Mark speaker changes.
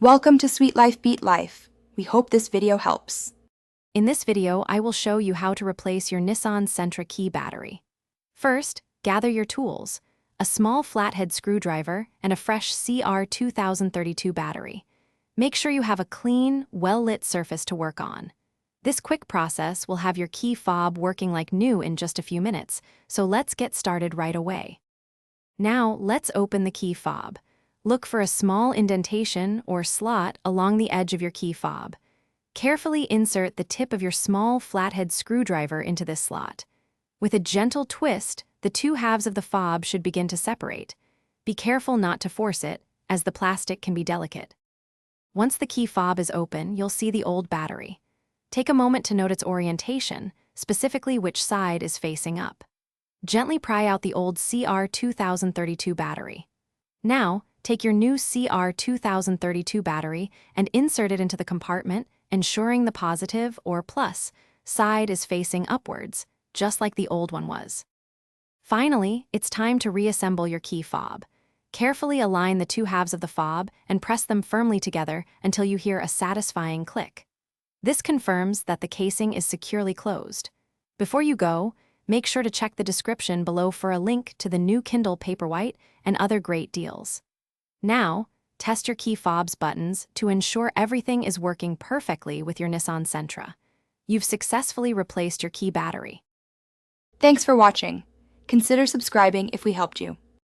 Speaker 1: Welcome to Sweet Life Beat Life. We hope this video helps.
Speaker 2: In this video, I will show you how to replace your Nissan Sentra key battery. First, gather your tools, a small flathead screwdriver and a fresh CR2032 battery. Make sure you have a clean, well-lit surface to work on. This quick process will have your key fob working like new in just a few minutes, so let's get started right away. Now, let's open the key fob. Look for a small indentation or slot along the edge of your key fob. Carefully insert the tip of your small flathead screwdriver into this slot. With a gentle twist, the two halves of the fob should begin to separate. Be careful not to force it, as the plastic can be delicate. Once the key fob is open, you'll see the old battery. Take a moment to note its orientation, specifically which side is facing up. Gently pry out the old CR2032 battery. Now, take your new CR2032 battery and insert it into the compartment, ensuring the positive, or plus, side is facing upwards, just like the old one was. Finally, it's time to reassemble your key fob. Carefully align the two halves of the fob and press them firmly together until you hear a satisfying click. This confirms that the casing is securely closed. Before you go, make sure to check the description below for a link to the new Kindle Paperwhite and other great deals. Now, test your key fob's buttons to ensure everything is working perfectly with your Nissan Sentra. You've successfully replaced your key battery.
Speaker 1: Thanks for watching. Consider subscribing if we helped you.